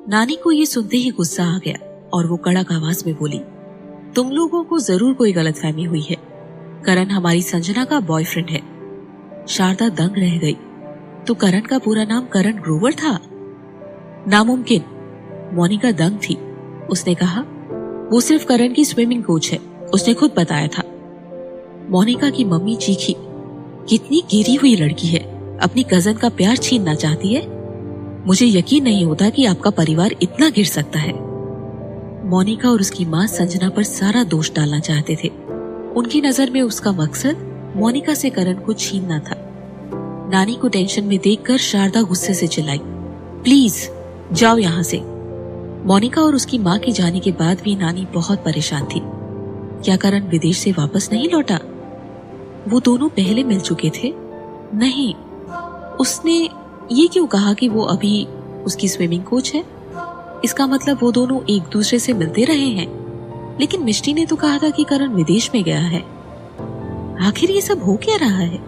नानी को ये सुनते ही गुस्सा आ गया और वो कड़क आवाज में बोली, तुम लोगों को जरूर कोई गलतफहमी हुई है। करण हमारी संजना का बॉयफ्रेंड है। शारदा दंग रह गई। तो करण का पूरा नाम करण ग्रोवर था? नामुमकिन। मोनिका दंग थी। उसने कहा, वो सिर्फ करण की स्विमिंग कोच है, उसने खुद बताया था। मोनिका की मम्मी चीखी, कितनी गिरी हुई लड़की है, अपनी कजन का प्यार छीनना चाहती है। मुझे यकीन नहीं होता कि आपका परिवार इतना गिर सकता है। मोनिका और उसकी माँ संजना पर सारा दोष डालना चाहते थे। उनकी नजर में उसका मकसद मोनिका से करण को छीनना था। नानी को टेंशन में देखकर शारदा गुस्से से चिल्लाई, प्लीज जाओ यहाँ से। मोनिका और उसकी माँ के जाने के बाद भी नानी बहुत परेशान थी। क्या करण विदेश से वापस नहीं लौटा? वो दोनों पहले मिल चुके थे? नहीं। उसने ये क्यों कहा कि वो अभी उसकी स्विमिंग कोच है? इसका मतलब वो दोनों एक दूसरे से मिलते रहे हैं। लेकिन मिष्टी ने तो कहा था कि करण विदेश में गया है। आखिर ये सब हो क्या रहा है?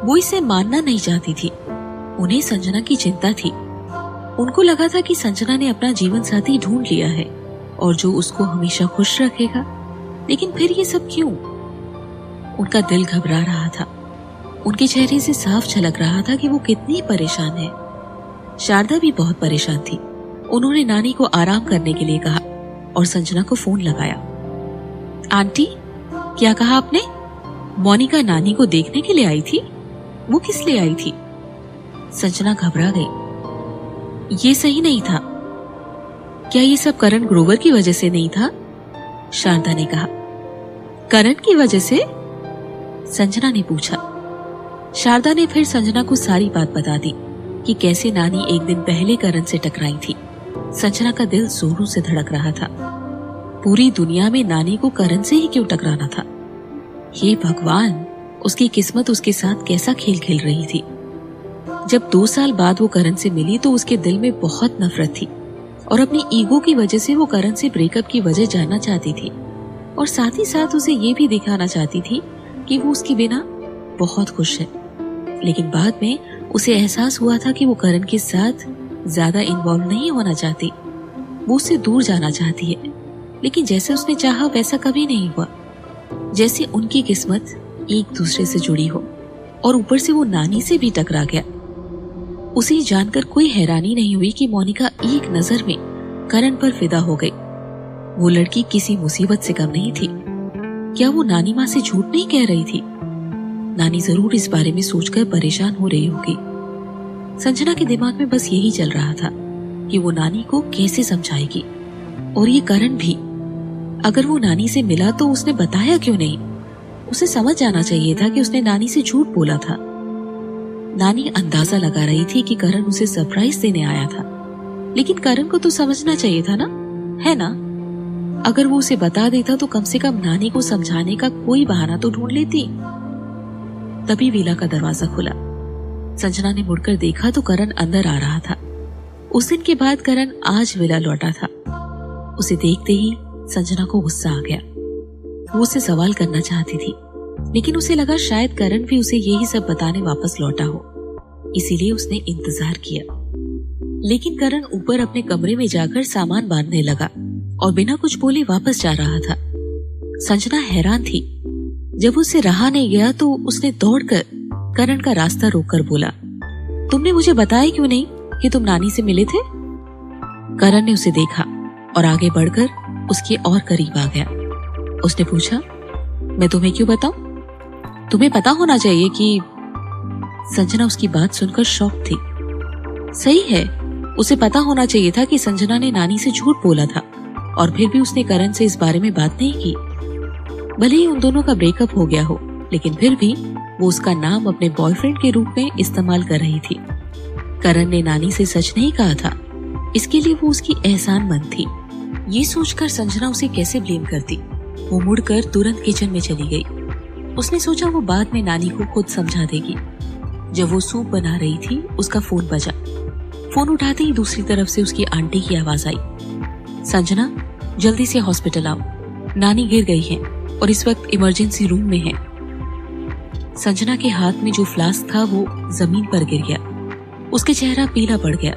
वो इसे मानना नहीं चाहती थी। उन्हें संजना की चिंता थी। उनको लगा था कि संजना ने अपना जीवन साथी ढूंढ लिया है और जो उसको हमेशा खुश रखेगा। लेकिन फिर ये सब क्यों? उनका दिल घबरा रहा था। उनके चेहरे से साफ झलक रहा था कि वो कितनी परेशान है। शारदा भी बहुत परेशान थी। उन्होंने नानी को आराम करने के लिए कहा और संजना को फोन लगाया। आंटी, क्या कहा आपने? मोनिका नानी को देखने के लिए आई थी? वो किस लिए आई थी? संजना घबरा गई। ये सही नहीं था। क्या ये सब करण ग्रोवर की वजह से नहीं था? शारदा ने कहा। करण की वजह से? संजना ने पूछा। शारदा ने फिर संजना को सारी बात बता दी कि कैसे नानी एक दिन पहले करण से टकराई थी। संजना का दिल जोरों से धड़क रहा था। पूरी दुनिया में नानी को करण से ही क्यों टकराना था? हे भगवान, उसकी किस्मत उसके साथ कैसा खेल खेल रही थी। जब 2 साल बाद वो करण से मिली तो उसके दिल में बहुत नफरत थी और अपनी ईगो की वजह से वो करण से ब्रेकअप की वजह जानना चाहती थी और साथ ही साथ उसे ये भी दिखाना चाहती थी कि वो उसके बिना बहुत खुश है। लेकिन बाद में उसे एहसास हुआ था कि वो करण के साथ ज्यादा इन्वॉल्व नहीं होना चाहती। वो उससे दूर जाना चाहती है। लेकिन जैसे उसने चाहा वैसा कभी नहीं हुआ। जैसे उनकी किस्मत एक दूसरे से जुड़ी हो और ऊपर से वो नानी से भी टकरा गया। उसे जानकर कोई हैरानी नहीं हुई कि मोनिका एक नजर में करण पर फिदा हो गई। वो लड़की किसी मुसीबत से कम नहीं थी। क्या वो नानी माँ से झूठ नहीं कह रही थी? नानी जरूर इस बारे में सोचकर परेशान हो रही होगी। संजना के दिमाग में बस यही चल रहा था कि वो नानी को कैसे समझाएगी। और ये करण भी, अगर वो नानी से मिला तो उसने बताया क्यों नहीं? उसे समझ जाना चाहिए था कि उसने नानी से झूठ बोला था। नानी अंदाजा लगा रही थी कि करण उसे सरप्राइज देने आया था। लेकिन करण को तो समझना चाहिए था ना, है ना? अगर वो उसे बता देता तो कम से कम नानी को समझाने का कोई बहाना तो ढूंढ लेती। तभी विला का दरवाजा खुला। संजना ने मुड़कर देखा तो करण अंदर आ रहा था। उस दिन के बाद करण आज विला लौटा था। उसे देखते ही संजना को गुस्सा आ गया। वो उससे सवाल करना चाहती थी, लेकिन उसे लगा शायद करण भी उसे यही सब बताने वापस लौटा हो, इसीलिए उसने इंतजार किया। लेकिन करण ऊपर अपने कमरे में जाकर सामान बांधने लगा और बिना कुछ बोले वापस जा रहा था। संजना हैरान थी। जब उसे रहा नहीं गया तो उसने दौड़कर करण का रास्ता रोककर बोला, तुमने मुझे बताया क्यों नहीं कि तुम नानी से मिले थे? करण ने उसे देखा और आगे बढ़कर उसके और करीब आ गया। उसने पूछा, मैं तुम्हें क्यों बताऊं? तुम्हें पता होना चाहिए कि। संजना उसकी बात सुनकर शॉक थी। सही है, उसे पता होना चाहिए था कि संजना ने नानी से झूठ बोला था और फिर भी उसने करण से इस बारे में बात नहीं की। भले ही उन दोनों का ब्रेकअप हो गया हो, लेकिन फिर भी वो उसका नाम अपने बॉयफ्रेंड के रूप में इस्तेमाल कर रही थी। करण ने नानी से सच नहीं कहा था, इसके लिए वो उसकी एहसानमंद थी। ये सोचकर संजना उसे कैसे ब्लेम करती। वो मुड़कर तुरंत किचन में चली गई। उसने सोचा वो बाद में नानी को खुद समझा देगी। जब वो सूप बना रही थी उसका फोन बजा। फोन उठाते ही दूसरी तरफ से उसकी आंटी की आवाज आई, संजना जल्दी से हॉस्पिटल आओ, नानी गिर गई है और इस वक्त इमरजेंसी रूम में है। संजना के हाथ में जो फ्लास्क था वो जमीन पर गिर गया। उसका चेहरा पीला पड़ गया।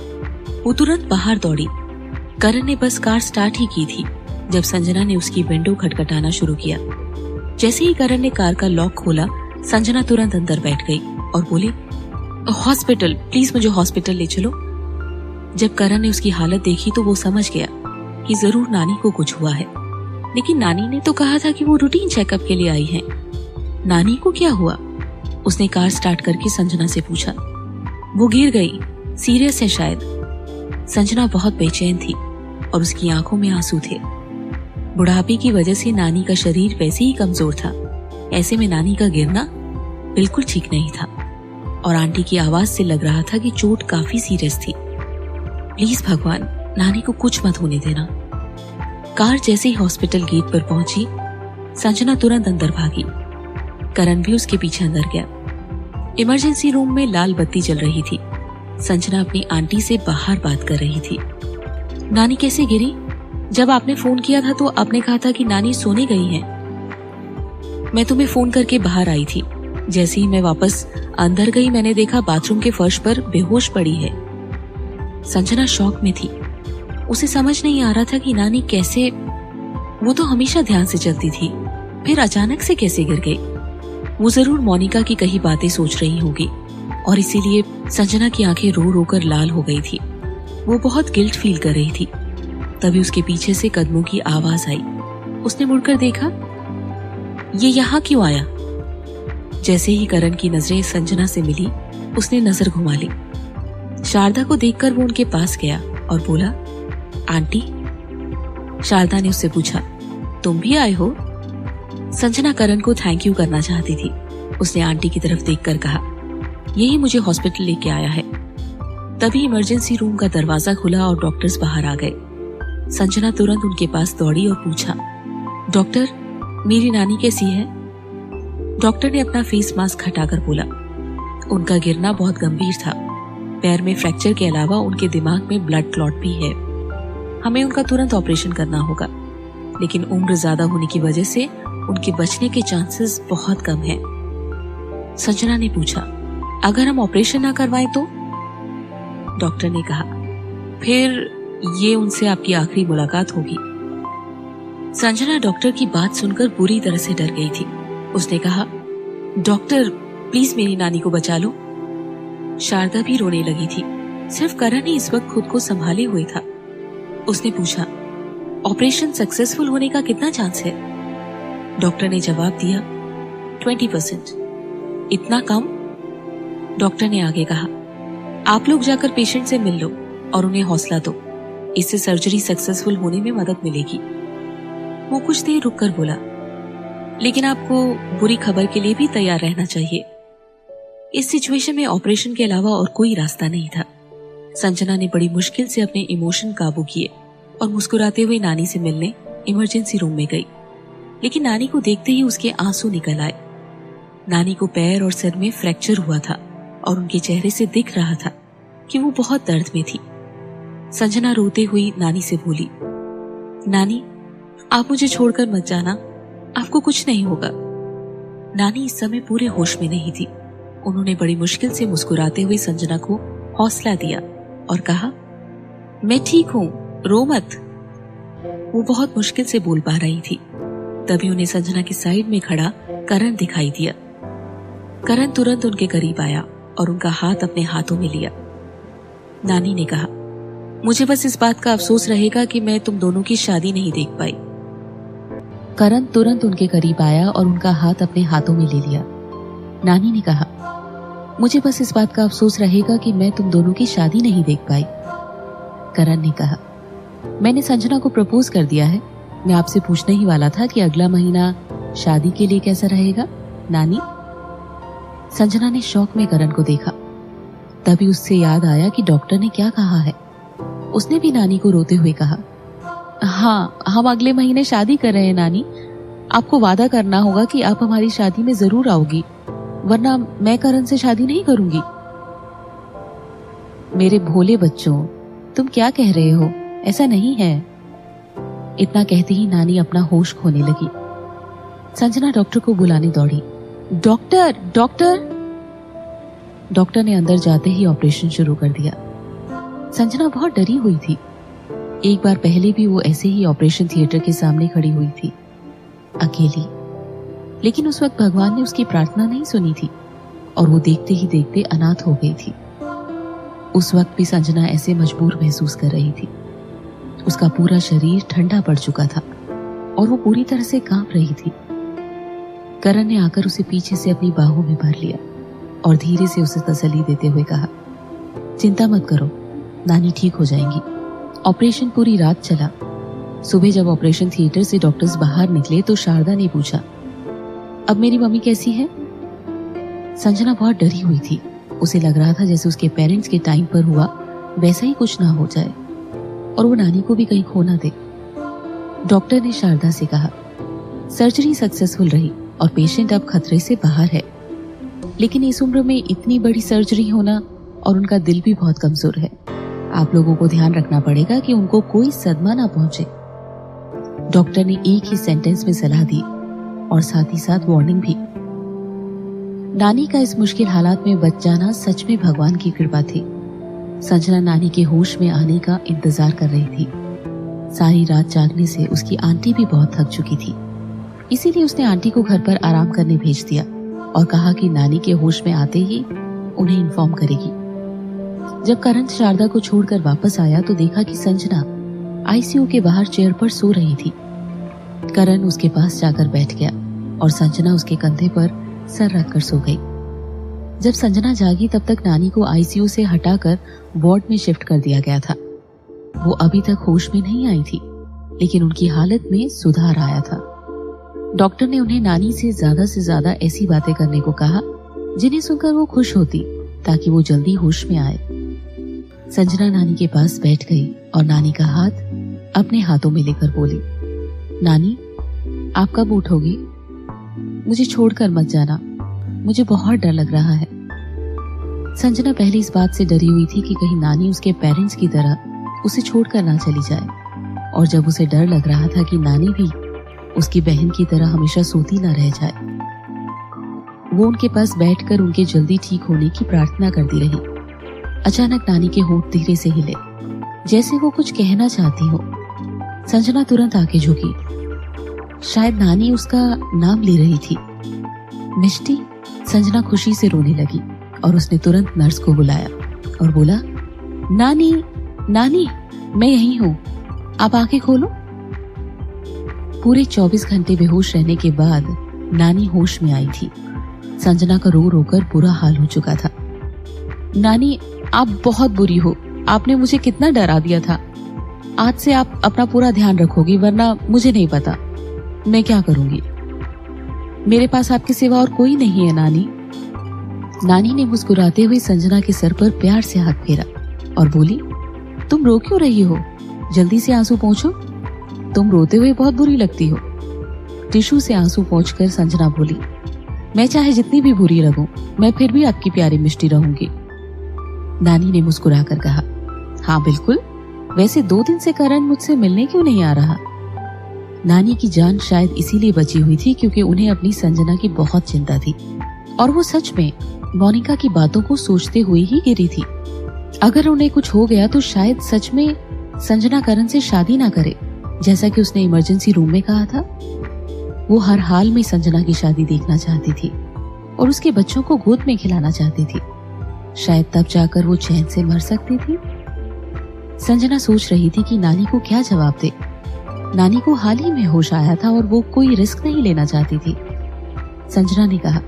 वो तुरंत बाहर दौड़ी करण ने बस कार स्टार्ट ही की थी जब संजना ने उसकी विंडो खटखटाना शुरू किया। जैसे ही करण ने कार का लॉक खोला, संजना तुरंत अंदर बैठ गई और बोली, हॉस्पिटल, प्लीज मुझे हॉस्पिटल ले चलो। जब करण ने उसकी हालत देखी तो वो समझ गया कि जरूर नानी को कुछ हुआ है, लेकिन नानी ने तो कहा था कि वो रूटीन चेकअप के लिए आई हैं। नानी को क्या हुआ? उसने कार स्टार्ट करके संजना से पूछा। वो गिर गई, सीरियस है शायद। संजना बहुत बेचैन थी और उसकी आंखों में आंसू थे। बुढ़ापे की वजह से नानी का शरीर वैसे ही कमजोर था। ऐसे में नानी का गिरना बिल्कुल ठीक नहीं था और आंटी की आवाज से लग रहा था कि चोट काफी सीरियस थी। प्लीज भगवान, नानी को कुछ मत होने देना। कार जैसे ही हॉस्पिटल गेट पर पहुंची, संजना तुरंत अंदर भागी। करण भी उसके पीछे अंदर गया। इमरजेंसी रूम में लाल बत्ती जल रही थी। संजना अपनी आंटी से बाहर बात कर रही थी। नानी कैसे गिरी? जब आपने फोन किया था तो आपने कहा था कि नानी सोने गई हैं। मैं तुम्हें फोन करके बाहर आई थी। जैसे ही मैं वापस अंदर गई, मैंने देखा बाथरूम के फर्श पर बेहोश पड़ी है। संजना शॉक में थी। उसे समझ नहीं आ रहा था कि नानी कैसे, वो तो हमेशा ध्यान से चलती थी, फिर अचानक से कैसे गिर गई। वो जरूर मोनिका की कही बातें सोच रही होगी और इसीलिए संजना की आंखें रो रो कर लाल हो गई थी। वो बहुत गिल्ट फील कर रही थी। तभी उसके पीछे से कदमों की आवाज आई। उसने मुड़कर देखा, ये यहाँ क्यों आया? जैसे ही करण की नजरें संजना से मिली, उसने नजर घुमा ली। शारदा को देखकर वो उनके पास गया और बोला, आंटी। शारदा ने उससे पूछा, तुम भी आए हो? संजना करण को थैंक यू करना चाहती थी। उसने आंटी की तरफ देखकर कहा, यही मुझे हॉस्पिटल लेके आया है। तभी इमरजेंसी रूम का दरवाजा खुला और डॉक्टर्स बाहर आ गए। संजना तुरंत उनके पास दौड़ी और पूछा, डॉक्टर, मेरी नानी कैसी है? डॉक्टर ने अपना फेस मास्क हटाकर बोला, उनका गिरना बहुत गंभीर था। पैर में फ्रैक्चर के अलावा उनके दिमाग में ब्लड क्लॉट भी है। हमें उनका तुरंत ऑपरेशन करना होगा, लेकिन उम्र ज्यादा होने की वजह से उनके बचने के चांसेस बहुत कम हैं। संजना ने पूछा, अगर हम ऑपरेशन ना करवाएं तो? डॉक्टर ने कहा, फिर ये उनसे आपकी आखिरी मुलाकात होगी। संजना डॉक्टर की बात सुनकर बुरी तरह से डर गई थी। उसने कहा, डॉक्टर प्लीज मेरी नानी को बचा लो। शारदा भी रोने लगी थी। सिर्फ करण ही इस वक्त खुद को संभाले हुए था। उसने पूछा, ऑपरेशन सक्सेसफुल होने का कितना चांस है? डॉक्टर ने जवाब दिया, 20%। इतना कम? डॉक्टर ने आगे कहा, आप लोग जाकर पेशेंट से मिल लो और उन्हें हौसला दो। इससे सर्जरी सक्सेसफुल होने में मदद मिलेगी। वो कुछ देर रुककर बोला, लेकिन आपको बुरी खबर के लिए भी तैयार रहना चाहिए। इस सिचुएशन में ऑपरेशन के अलावा और कोई रास्ता नहीं था। संजना ने बड़ी मुश्किल से अपने इमोशन काबू किए और मुस्कुराते हुए नानी से मिलने इमरजेंसी रूम में गई। लेकिन नानी को देखते ही उसके आंसू निकल आए। नानी को पैर और सिर में फ्रैक्चर हुआ था और उनके चेहरे से दिख रहा था कि वो बहुत दर्द में थी। संजना रोते हुई नानी से बोली, नानी आप मुझे छोड़कर मत जाना, आपको कुछ नहीं होगा। नानी इस समय पूरे होश में नहीं थी। उन्होंने बड़ी मुश्किल से मुस्कुराते हुए संजना को हौसला दिया और कहा, मैं ठीक हूं, रो मत। वो बहुत मुश्किल से बोल पा रही थी। तभी उन्हें संजना की साइड में खड़ा करण दिखाई दिया। करण तुरंत उनके करीब आया और उनका हाथ अपने हाथों में लिया। नानी ने कहा, मुझे बस इस बात का अफसोस रहेगा कि मैं तुम दोनों की शादी नहीं देख पाई। करण तुरंत उनके करीब आया और उनका हाथ अपने हाथों में ले लिया। नानी ने कहा, मुझे बस इस बात का अफसोस रहेगा कि मैं तुम दोनों की शादी नहीं देख पाई। करण ने कहा, मैंने संजना को प्रपोज कर दिया है। मैं आपसे पूछने ही वाला था कि अगला महीना शादी के लिए कैसा रहेगा नानी। संजना ने शौक में करण को देखा। तभी उससे याद आया कि डॉक्टर ने क्या कहा है। उसने भी नानी को रोते हुए कहा, हाँ, हम अगले महीने शादी कर रहे हैं नानी। आपको वादा करना होगा कि आप हमारी शादी में जरूर आओगी, वरना मैं करण से शादी नहीं करूंगी। मेरे भोले बच्चों, तुम क्या कह रहे हो? ऐसा नहीं है। इतना कहते ही नानी अपना होश खोने लगी। संजना डॉक्टर को बुलाने दौड़ी। Doctor, doctor! डॉक्टर ने अंदर जाते ही ऑपरेशन शुरू कर दिया। संजना बहुत डरी हुई थी। एक बार पहले भी वो ऐसे ही ऑपरेशन थिएटर के सामने खड़ी हुई थी, अकेली। लेकिन उस वक्त भगवान ने उसकी प्रार्थना नहीं सुनी थी और वो देखते ही देखते अनाथ हो गई थी। उस वक्त भी संजना ऐसे मजबूर महसूस कर रही थी। उसका पूरा शरीर ठंडा पड़ चुका था और वो पूरी तरह से कांप रही थी। करण ने आकर उसे पीछे से अपनी बाहों में भर लिया और धीरे से उसे तसल्ली देते हुए कहा, चिंता मत करो, नानी ठीक हो जाएंगी। ऑपरेशन पूरी रात चला। सुबह जब ऑपरेशन थिएटर से डॉक्टर्स बाहर निकले तो शारदा ने पूछा, अब मेरी मम्मी कैसी है? संजना बहुत डरी हुई थी। उसे लग रहा था जैसे उसके पेरेंट्स के टाइम पर हुआ वैसा ही कुछ ना हो जाए और वो नानी को भी कहीं खो ना दे। डॉक्टर ने शारदा से कहा, सर्जरी सक्सेसफुल रही और पेशेंट अब खतरे से बाहर है, लेकिन इस उम्र में इतनी बड़ी सर्जरी होना और उनका दिल भी बहुत कमजोर है। आप लोगों को ध्यान रखना पड़ेगा कि उनको कोई सदमा ना पहुंचे। डॉक्टर ने एक ही सेंटेंस में सलाह दी और साथ ही साथ वार्निंग भी। नानी का इस मुश्किल हालात में बच जाना सच में भगवान की कृपा थी। संजना नानी के होश में आने का इंतजार कर रही थी। सारी रात जागने से उसकी आंटी भी बहुत थक चुकी थी, इसीलिए उसने आंटी को घर पर आराम करने भेज दिया और कहा कि नानी के होश में आते ही उन्हें इन्फॉर्म करेगी। जब करण शारदा को छोड़कर वापस आया तो देखा कि संजना आईसीयू के बाहर चेयर पर सो रही थी। करण उसके पास जाकर बैठ गया और संजना उसके कंधे पर सर रखकर सो गई। जब संजना जागी तब तक नानी को आईसीयू से हटाकर वार्ड में शिफ्ट कर दिया गया था। वो अभी तक होश में नहीं आई थी, लेकिन उनकी हालत में सुधार आया था। डॉक्टर ने उन्हें नानी से ज्यादा ऐसी बातें करने को कहा जिन्हें सुनकर वो खुश होती, ताकि वो जल्दी होश में आए। संजना नानी के पास बैठ गई और नानी का हाथ अपने हाथों में लेकर बोली, नानी आप कब उठोगी? मुझे छोड़कर मत जाना, मुझे बहुत डर लग रहा है। संजना पहले इस बात से डरी हुई थी कि कहीं नानी उसके पेरेंट्स की तरह उसे छोड़कर ना चली जाए, और जब उसे डर लग रहा था कि नानी भी उसकी बहन की तरह हमेशा सोती ना रह जाए, वो उनके पास बैठकर उनके जल्दी ठीक होने की प्रार्थना करती रही। अचानक नानी के होंठ धीरे से हिले, जैसे वो कुछ कहना चाहती हो। संजना तुरंत आके झुकी। शायद नानी उसका नाम ले रही थी। मिष्टी। संजना खुशी से रोने लगी और उसने तुरंत नर्स को बुलाया और बोला, नानी नानी मैं यहीं हूँ, आप आंखें खोलो। पूरे 24 घंटे बेहोश रहने के बाद नानी होश में आई थी। संजना का रो रोकर बुरा हाल हो चुका था। नानी आप बहुत बुरी हो, आपने मुझे कितना डरा दिया था। आज से आप अपना पूरा ध्यान रखोगी, वरना मुझे नहीं पता मैं क्या करूंगी। मेरे पास आपके सिवा और कोई नहीं है नानी। नानी ने मुस्कुराते हुए संजना के सर पर प्यार से हाथ फेरा और बोली, तुम रो क्यों रही हो? जल्दी से आंसू पोंछो, तुम रोते हुए बहुत बुरी लगती हो। टिश्यू से आंसू पोंछकर संजना बोली, मैं चाहे जितनी भी बुरी लगूं, मैं फिर भी आपकी प्यारी मिष्टी रहूंगी। नानी ने मुस्कुराकर कहा, हाँ बिल्कुल, वैसे 2 दिन से करण मुझसे मिलने क्यों नहीं आ रहा? नानी की जान शायद इसीलिए बची हुई थी क्योंकि उन्हें अपनी संजना की बहुत चिंता थी, और वो सच में मोनिका की बातों को सोचते हुए ही गिरी थी। अगर उन्हें कुछ हो गया तो शायद सच में संजना करण से शादी ना करे, जैसा कि उसने इमरजेंसी रूम में कहा था। वो हर हाल में संजना की शादी देखना चाहती थी और उसके बच्चों को गोद में खिलाना चाहती थी। शायद तब जाकर वो चैन से मर सकती थी। संजना सोच रही थी कि नानी को क्या जवाब दे। नानी को हाल ही में होश आया था और वो कोई रिस्क नहीं लेना चाहती थी। संजना ने कहा,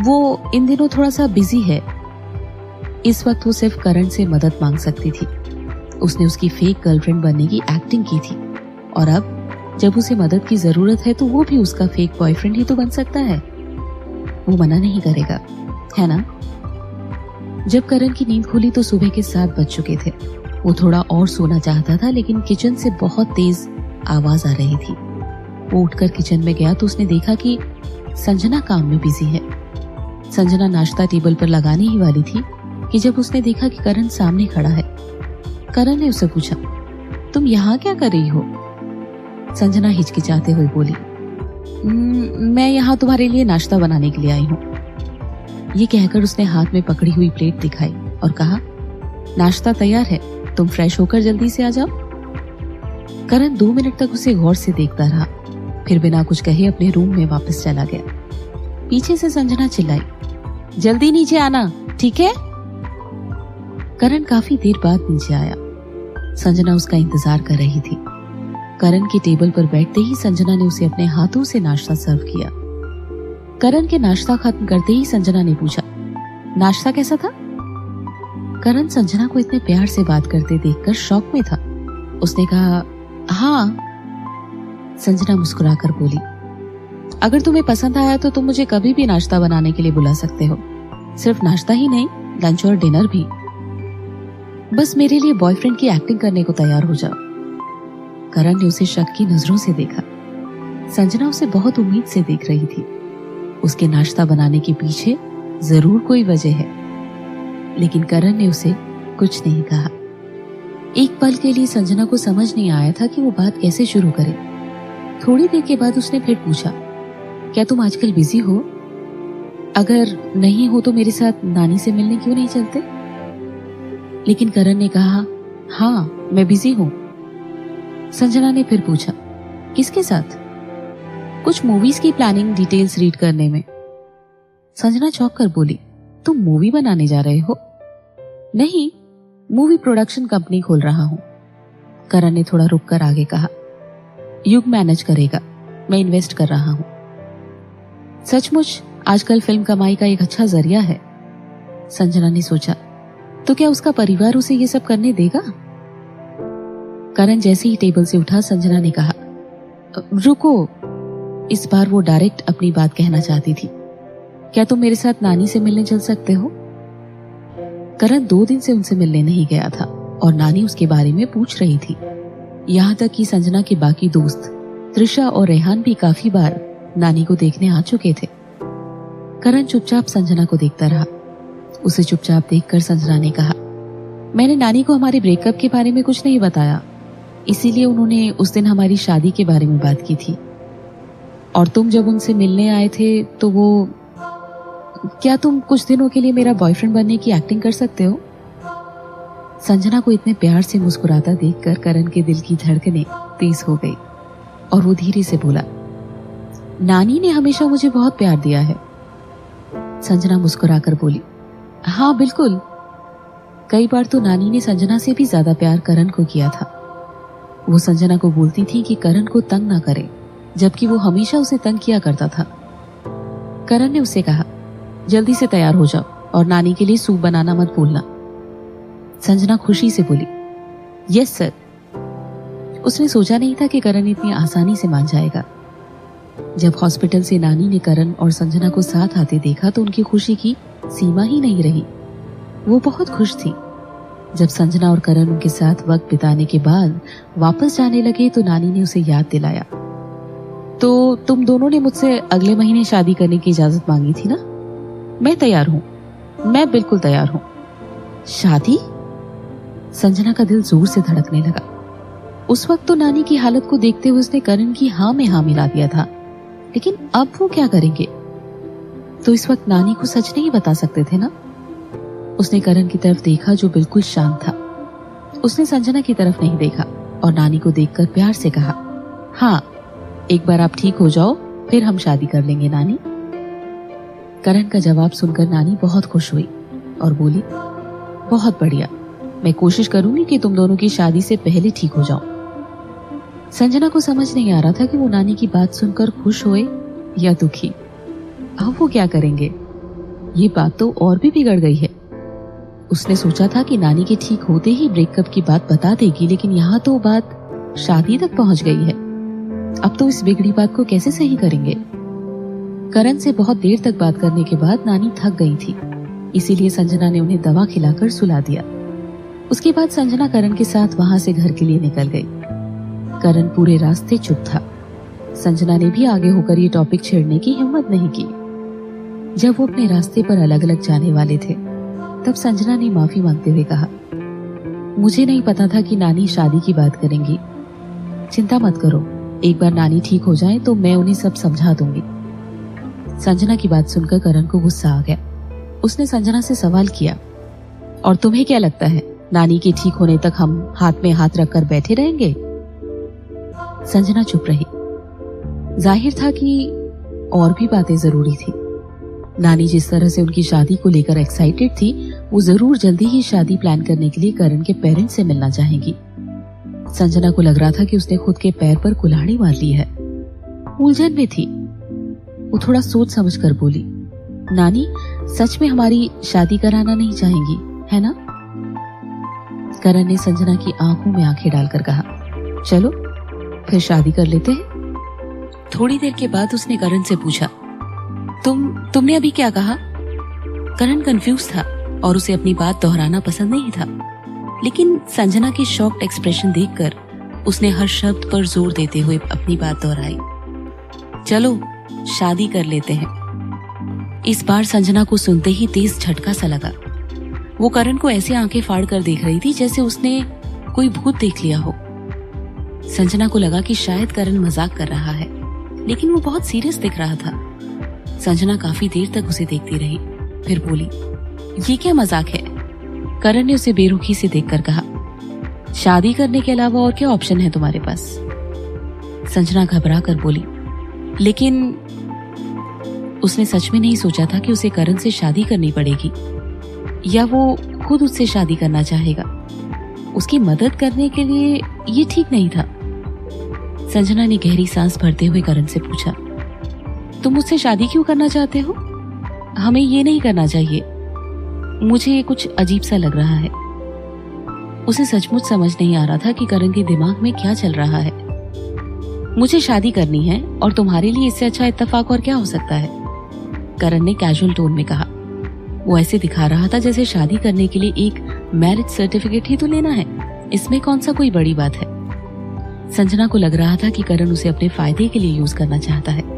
वो इन दिनों थोड़ा सा बिजी है। इस वक्त वो सिर्फ करण से मदद मांग सकती थी। उसने उसकी फेक गर्लफ्रेंड बनने की एक्टिंग की थी, और अब जब उसे मदद की जरूरत है तो वो भी उसका फेक बॉयफ्रेंड ही तो बन सकता है। वो मना नहीं करेगा, है ना? जब करण की नींद खुली तो सुबह के 7 बज चुके थे। वो थोड़ा और सोना चाहता था, लेकिन किचन से बहुत तेज आवाज आ रही थी। वो उठकर किचन में गया तो उसने देखा कि संजना काम में बिजी है। संजना नाश्ता टेबल पर लगाने ही वाली थी कि जब उसने देखा कि करण सामने खड़ा है। करण ने उससे पूछा, तुम यहाँ क्या कर रही हो? संजना हिचकिचाते हुए बोली, मैं यहाँ तुम्हारे लिए नाश्ता बनाने के लिए आई हूँ। ये कहकर उसने हाथ में पकड़ी हुई प्लेट दिखाई और कहा, नाश्ता तैयार है, तुम फ्रेश होकर जल्दी से आ जाओ। करण 2 मिनट तक उसे गौर से देखता रहा, फिर बिना कुछ कहे अपने रूम में वापस चला गया। पीछे से संजना चिल्लाई, जल्दी नीचे आना, ठीक है? करण काफी देर बाद नीचे आया। संजना उसका इंतजार कर रही थी। करण के टेबल पर बैठते ही संजना ने उसे अपने हाथों से नाश्ता सर्व किया। करण के नाश्ता खत्म करते ही संजना ने पूछा, नाश्ता कैसा था? करण संजना को इतने प्यार से बात करते देखकर शॉक में था। उसने कहा, हाँ। संजना मुस्कुराकर बोली, अगर तुम्हें पसंद आया तो तुम मुझे कभी भी नाश्ता बनाने के लिए बुला सकते हो। सिर्फ नाश्ता ही नहीं, लंच और डिनर भी। बस मेरे लिए बॉयफ्रेंड की एक्टिंग करने को तैयार हो जाओ। करण ने उसे शक की नजरों से देखा। संजना उसे बहुत उम्मीद से देख रही थी। उसके नाश्ता बनाने के पीछे जरूर कोई वजह है, लेकिन करण ने उसे कुछ नहीं कहा। एक पल के लिए संजना को समझ नहीं आया था कि वो बात कैसे शुरू करे। थोड़ी देर के बाद उसने फिर पूछा, क्या तुम आजकल बिजी हो? अगर नहीं हो तो मेरे साथ नानी से मिलने क्यों नहीं चलते? लेकिन करण ने कहा, हाँ मैं बिजी हूं। संजना ने फिर पूछा, किसके साथ? कुछ मूवीज की प्लानिंग डिटेल्स रीड करने में। संजना चौंक कर बोली, तुम मूवी बनाने जा रहे हो? नहीं, मूवी प्रोडक्शन कंपनी खोल रहा हूं। करण ने थोड़ा रुककर आगे कहा, युग मैनेज करेगा, मैं इन्वेस्ट कर रहा हूं। सचमुच आजकल फिल्म कमाई का एक अच्छा जरिया है। संजना ने सोचा, तो क्या उसका परिवार उसे ये सब करने देगा? करण जैसे ही टेबल से उठा, संजना ने कहा, रुको। इस बार वो डायरेक्ट अपनी बात कहना चाहती थी। क्या तुम मेरे साथ नानी से मिलने चल सकते हो? करण 2 दिन से उनसे मिलने नहीं गया था और नानी उसके बारे में पूछ रही थी। यहाँ तक कि संजना के बाकी दोस्त त्रिशा और रेहान भी काफी बार नानी को देखने आ चुके थे। करण चुपचाप संजना को देखता रहा। उसे चुपचाप देखकर संजना ने कहा, मैंने नानी को हमारे ब्रेकअप के बारे में कुछ नहीं बताया, इसीलिए उन्होंने उस दिन हमारी शादी के बारे में बात की थी। और तुम जब उनसे मिलने आए थे तो वो, क्या तुम कुछ दिनों के लिए मेरा बॉयफ्रेंड बनने की एक्टिंग कर सकते हो? संजना को इतने प्यार से मुस्कुराता देखकर करण के दिल की धड़कनें तेज हो गई और वो धीरे से बोला, नानी ने हमेशा मुझे बहुत प्यार दिया है। संजना मुस्कुराकर बोली, हाँ बिल्कुल। कई बार तो नानी ने संजना से भी ज्यादा प्यार करण को किया था। वो संजना को बोलती थी कि करण को तंग ना करे, जबकि वो हमेशा उसे तंग किया करता था। करण ने उससे कहा, जल्दी से तैयार हो जाओ और नानी के लिए सूप बनाना मत भूलना। संजना खुशी से बोली, यस सर। उसने सोचा नहीं था कि करण इतनी आसानी से मान जाएगा। जब हॉस्पिटल से नानी ने करण और संजना को साथ आते देखा तो उनकी खुशी की सीमा ही नहीं रही। वो बहुत खुश थी। जब संजना और करण उनके साथ वक्त बिताने के बाद वापस जाने लगे तो नानी ने उसे याद दिलाया, तो तुम दोनों ने मुझसे अगले महीने शादी करने की इजाजत मांगी थी ना? मैं तैयार हूँ, मैं बिल्कुल तैयार हूँ। शादी? संजना का दिल जोर से धड़कने लगा। उस वक्त तो नानी की हालत को देखते हुए उसने करण की हाँ में हाँ मिला दिया था, लेकिन अब वो क्या करेंगे? तो इस वक्त नानी को सच नहीं बता सकते थे ना? उसने करण की तरफ देखा जो बिल्कुल शांत था। उसने संजना की तरफ नहीं देखा और नानी को देखकर प्यार से कहा, हाँ एक बार आप ठीक हो जाओ फिर हम शादी कर लेंगे नानी। करण का जवाब सुनकर नानी बहुत खुश हुई और बोली, बहुत बढ़िया, मैं कोशिश करूंगी कि तुम दोनों की शादी से पहले ठीक हो जाओ। संजना को समझ नहीं आ रहा था कि वो नानी की बात सुनकर खुश हुए या दुखी। अब वो क्या करेंगे? ये बात तो और भी बिगड़ गई है। उसने सोचा था कि नानी के ठीक होते ही ब्रेकअप की बात बता देगी, लेकिन यहाँ तो बात शादी तक पहुंच गई है। अब तो इस बिगड़ी बात को कैसे सही करेंगे? करण से बहुत देर तक बात करने के बाद नानी थक गई थी, इसीलिए संजना ने उन्हें दवा खिलाकर सुला दिया। उसके बाद संजना करण के साथ वहां से घर के लिए निकल गई। करण पूरे रास्ते चुप था। संजना ने भी आगे होकर ये टॉपिक छेड़ने की हिम्मत नहीं की। जब वो अपने रास्ते पर अलग अलग जाने वाले थे तब संजना ने माफी मांगते हुए कहा, मुझे नहीं पता था कि नानी शादी की बात करेंगी। चिंता मत करो, एक बार नानी ठीक हो जाए तो मैं उन्हें सब समझा दूंगी। संजना की बात सुनकर करण को गुस्सा आ गया। उसने संजना से सवाल किया, और तुम्हें क्या लगता है नानी के ठीक होने तक हम हाथ में हाथ रखकर बैठे रहेंगे? संजना चुप रही। जाहिर था कि और भी बातें जरूरी थी। नानी जिस तरह से उनकी शादी को लेकर एक्साइटेड थी, वो जरूर जल्दी ही शादी प्लान करने के लिए करण के पेरेंट्स से मिलना चाहेंगी। संजना को लग रहा था कि उसने खुद के पैर पर कुल्हाड़ी मार ली है। उलझन में थी। वो थोड़ा सोच समझ कर बोली, नानी सच में हमारी शादी कराना नहीं चाहेंगी, है ना? करण ने संजना की आंखों में आंखें डालकर कहा, चलो फिर शादी कर लेते हैं। थोड़ी देर के बाद उसने करण से पूछा, तुमने अभी क्या कहा? करण कंफ्यूज था और उसे अपनी बात दोहराना पसंद नहीं था, लेकिन संजना के शॉक्ड एक्सप्रेशन देखकर उसने हर शब्द पर जोर देते हुए अपनी बात दोहराई, चलो शादी कर लेते हैं। इस बार संजना को सुनते ही तेज झटका सा लगा। वो करण को ऐसे आंखें फाड़ कर देख रही थी जैसे उसने कोई भूत देख लिया हो। संजना को लगा कि शायद करण मजाक कर रहा है, लेकिन वो बहुत सीरियस दिख रहा था। संजना काफी देर तक उसे देखती रही, फिर बोली, ये क्या मजाक है? करण ने उसे बेरुखी से देखकर कहा, शादी करने के अलावा और क्या ऑप्शन है तुम्हारे पास? संजना घबरा कर बोली, लेकिन उसने सच में नहीं सोचा था कि उसे करण से शादी करनी पड़ेगी या वो खुद उससे शादी करना चाहेगा। उसकी मदद करने के लिए ये ठीक नहीं था। संजना ने गहरी सांस भरते हुए करण से पूछा, तुम मुझसे शादी क्यों करना चाहते हो? हमें ये नहीं करना चाहिए। मुझे कुछ अजीब सा लग रहा है। उसे सचमुच समझ नहीं आ रहा था कि करण के दिमाग में क्या चल रहा है। मुझे शादी करनी है और तुम्हारे लिए इससे अच्छा इत्तेफाक और क्या हो सकता है? करण ने कैजुअल टोन में कहा। वो ऐसे दिखा रहा था जैसे शादी करने के लिए एक मैरिज सर्टिफिकेट ही तो लेना है, इसमें कौन सा कोई बड़ी बात है। संजना को लग रहा था कि करण उसे अपने फायदे के लिए यूज करना चाहता है।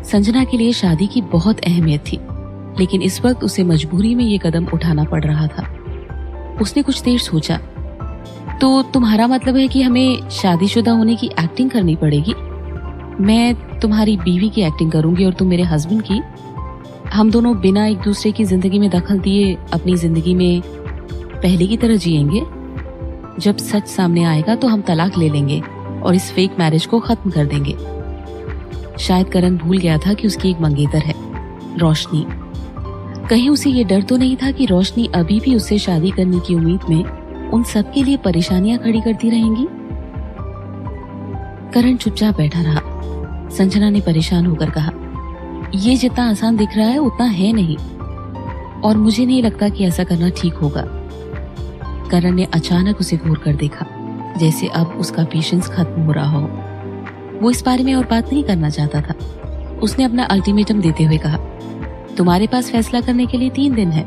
संजना के लिए शादी की बहुत अहमियत थी, लेकिन इस वक्त उसे मजबूरी में ये कदम उठाना पड़ रहा था। उसने कुछ देर सोचा, तो तुम्हारा मतलब है कि हमें शादीशुदा होने की एक्टिंग करनी पड़ेगी? मैं तुम्हारी बीवी की एक्टिंग करूंगी और तुम मेरे हस्बैंड की। हम दोनों बिना एक दूसरे की जिंदगी में दखल दिए अपनी जिंदगी में पहले की तरह जिएंगे। जब सच सामने आएगा तो हम तलाक ले लेंगे और इस फेक मैरिज को खत्म कर देंगे। शायद करण भूल गया था कि उसकी एक मंगेतर है, रोशनी। कहीं उसे ये डर तो नहीं था कि रोशनी अभी भी उससे शादी करने की उम्मीद में उन सबके लिए परेशानियां खड़ी करती रहेंगी? करण चुपचाप बैठा रहा। संजना ने परेशान होकर कहा, ये जितना आसान दिख रहा है उतना है नहीं, और मुझे नहीं लगता कि ऐसा करना ठीक होगा। करण ने अचानक उसे घूर कर देखा, जैसे अब उसका पेशेंस खत्म हो रहा हो। वो इस बारे में और बात नहीं करना चाहता था। उसने अपना अल्टीमेटम देते हुए कहा, तुम्हारे पास फैसला करने के लिए 3 दिन है।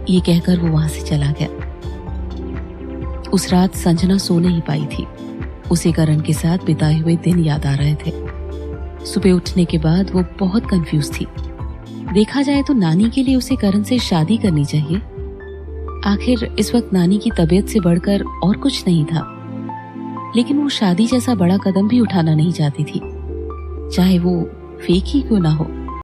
ये कहकर वो वहां से चला गया। उस रात संजना सो नहीं पाई थी। उसे करण के साथ बिताए हुए दिन याद आ रहे थे। सुबह उठने के बाद वो बहुत कंफ्यूज थी। देखा जाए तो नानी के लिए उसे करण से शादी करनी चाहिए। आखिर इस वक्त नानी की तबीयत से बढ़कर और कुछ नहीं था, लेकिन वो शादी जैसा बड़ा कदम भी उठाना नहीं चाहती थी, चाहे वो फेक ही क्यों ना हो।